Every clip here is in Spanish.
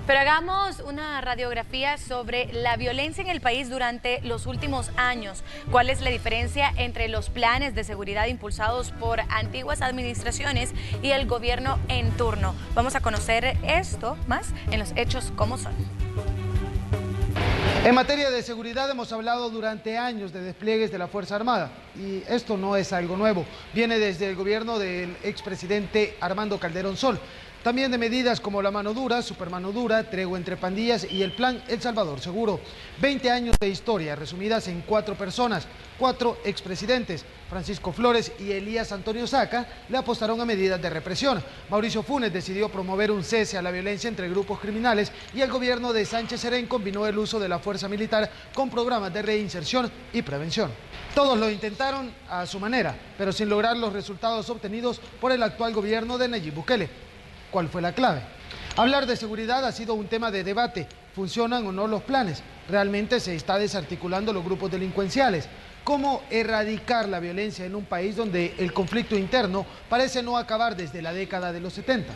Pero hagamos una radiografía sobre la violencia en el país durante los últimos años. ¿Cuál es la diferencia entre los planes de seguridad impulsados por antiguas administraciones y el gobierno en turno? Vamos a conocer esto más en los hechos como son. En materia de seguridad hemos hablado durante años de despliegues de la Fuerza Armada y esto no es algo nuevo, viene desde el gobierno del expresidente Armando Calderón Sol. También de medidas como la mano dura, supermano dura, tregua entre pandillas y el plan El Salvador Seguro. 20 años de historia resumidas en 4 personas, 4 expresidentes. Francisco Flores y Elías Antonio Saca le apostaron a medidas de represión. Mauricio Funes decidió promover un cese a la violencia entre grupos criminales y el gobierno de Sánchez Serén combinó el uso de la fuerza militar con programas de reinserción y prevención. Todos lo intentaron a su manera, pero sin lograr los resultados obtenidos por el actual gobierno de Nayib Bukele. ¿Cuál fue la clave? Hablar de seguridad ha sido un tema de debate. ¿Funcionan o no los planes? ¿Realmente se está desarticulando los grupos delincuenciales? ¿Cómo erradicar la violencia en un país donde el conflicto interno parece no acabar desde la década de los 70?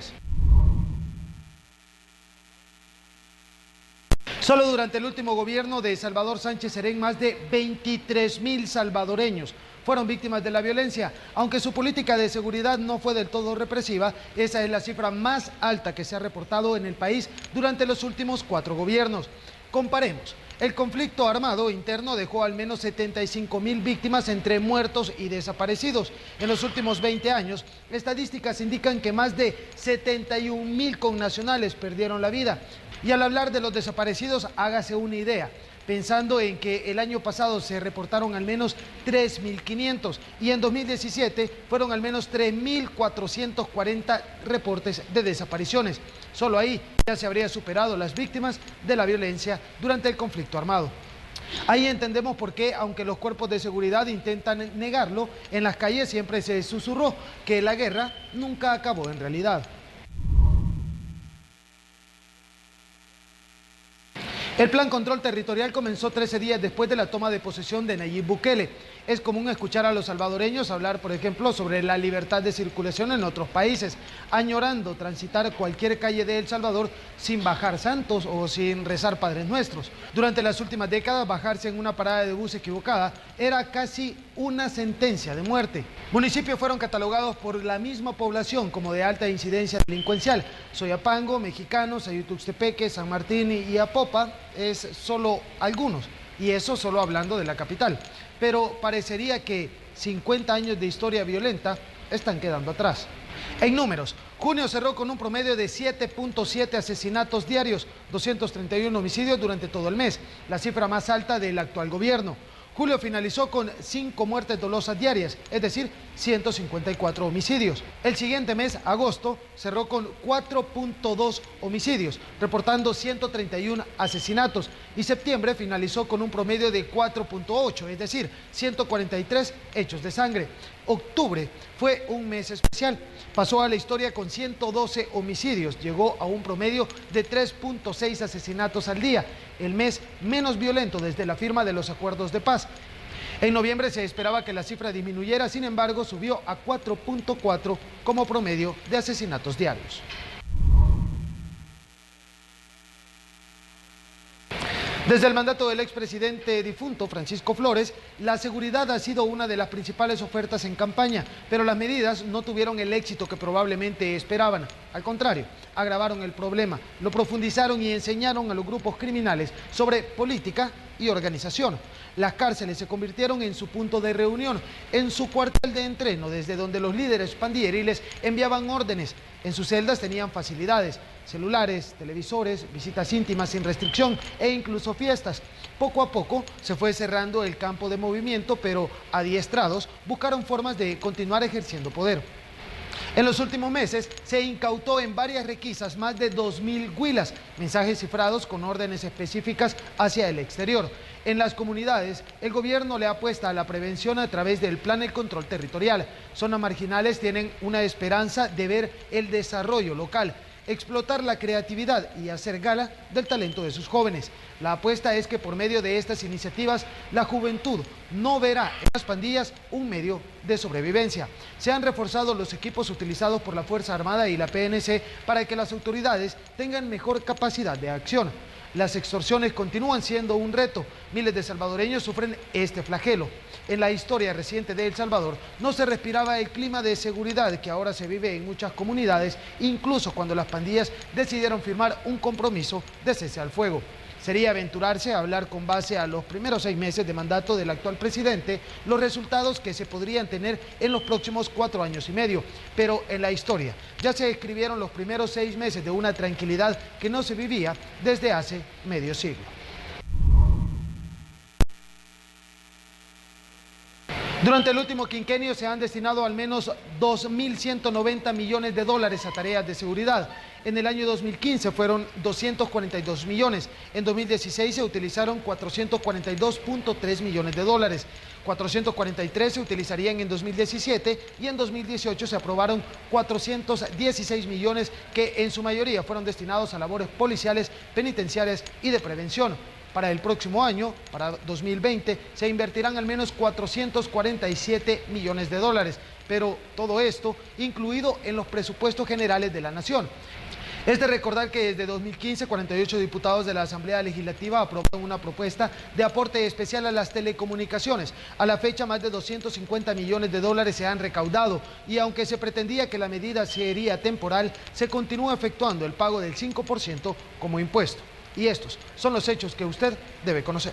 Solo durante el último gobierno de Salvador Sánchez Serén, más de 23.000 salvadoreños fueron víctimas de la violencia. Aunque su política de seguridad no fue del todo represiva, esa es la cifra más alta que se ha reportado en el país durante los últimos 4 gobiernos. Comparemos. El conflicto armado interno dejó al menos 75.000 víctimas entre muertos y desaparecidos. En los últimos 20 años, estadísticas indican que más de 71.000 connacionales perdieron la vida. Y al hablar de los desaparecidos, hágase una idea, pensando en que el año pasado se reportaron al menos 3.500 y en 2017 fueron al menos 3.440 reportes de desapariciones. Solo ahí ya se habría superado las víctimas de la violencia durante el conflicto armado. Ahí entendemos por qué, aunque los cuerpos de seguridad intentan negarlo, en las calles siempre se susurró que la guerra nunca acabó en realidad. El Plan Control Territorial comenzó 13 días después de la toma de posesión de Nayib Bukele. Es común escuchar a los salvadoreños hablar, por ejemplo, sobre la libertad de circulación en otros países, añorando transitar cualquier calle de El Salvador sin bajar santos o sin rezar Padres Nuestros. Durante las últimas décadas, bajarse en una parada de bus equivocada era casi una sentencia de muerte. Municipios fueron catalogados por la misma población como de alta incidencia delincuencial. Soyapango, Mexicano, Sayutuxtepeque, San Martín y Apopa es solo algunos, y eso solo hablando de la capital. Pero parecería que 50 años de historia violenta están quedando atrás. En números, junio cerró con un promedio de 7.7 asesinatos diarios, 231 homicidios durante todo el mes, la cifra más alta del actual gobierno. Julio finalizó con 5 muertes dolosas diarias, es decir, 154 homicidios. El siguiente mes, agosto, cerró con 4.2 homicidios, reportando 131 asesinatos. Y septiembre finalizó con un promedio de 4.8, es decir, 143 hechos de sangre. Octubre fue un mes especial. Pasó a la historia con 112 homicidios, llegó a un promedio de 3.6 asesinatos al día, el mes menos violento desde la firma de los acuerdos de paz. En noviembre se esperaba que la cifra disminuyera, sin embargo subió a 4.4 como promedio de asesinatos diarios. Desde el mandato del expresidente difunto Francisco Flores, la seguridad ha sido una de las principales ofertas en campaña, pero las medidas no tuvieron el éxito que probablemente esperaban. Al contrario, agravaron el problema, lo profundizaron y enseñaron a los grupos criminales sobre política y organización. Las cárceles se convirtieron en su punto de reunión, en su cuartel de entreno, desde donde los líderes pandilleriles enviaban órdenes. En sus celdas tenían facilidades, celulares, televisores, visitas íntimas sin restricción e incluso fiestas. Poco a poco se fue cerrando el campo de movimiento, pero adiestrados buscaron formas de continuar ejerciendo poder. En los últimos meses se incautó en varias requisas más de 2.000 huilas, mensajes cifrados con órdenes específicas hacia el exterior. En las comunidades, el gobierno le apuesta a la prevención a través del Plan El Control Territorial. Zonas marginales tienen una esperanza de ver el desarrollo local, explotar la creatividad y hacer gala del talento de sus jóvenes. La apuesta es que por medio de estas iniciativas, la juventud no verá en las pandillas un medio de sobrevivencia. Se han reforzado los equipos utilizados por la Fuerza Armada y la PNC para que las autoridades tengan mejor capacidad de acción. Las extorsiones continúan siendo un reto. Miles de salvadoreños sufren este flagelo. En la historia reciente de El Salvador no se respiraba el clima de seguridad que ahora se vive en muchas comunidades, incluso cuando las pandillas decidieron firmar un compromiso de cese al fuego. Sería aventurarse a hablar con base a los primeros 6 meses de mandato del actual presidente, los resultados que se podrían tener en los próximos 4 años y medio. Pero en la historia ya se escribieron los primeros 6 meses de una tranquilidad que no se vivía desde hace medio siglo. Durante el último quinquenio se han destinado al menos 2.190 millones de dólares a tareas de seguridad. En el año 2015 fueron 242 millones. En 2016 se utilizaron 442.3 millones de dólares. 443 se utilizarían en 2017 y en 2018 se aprobaron 416 millones que en su mayoría fueron destinados a labores policiales, penitenciarias y de prevención. Para el próximo año, para 2020, se invertirán al menos 447 millones de dólares, pero todo esto incluido en los presupuestos generales de la nación. Es de recordar que desde 2015, 48 diputados de la Asamblea Legislativa aprobaron una propuesta de aporte especial a las telecomunicaciones. A la fecha, más de 250 millones de dólares se han recaudado y aunque se pretendía que la medida sería temporal, se continúa efectuando el pago del 5% como impuesto. Y estos son los hechos que usted debe conocer.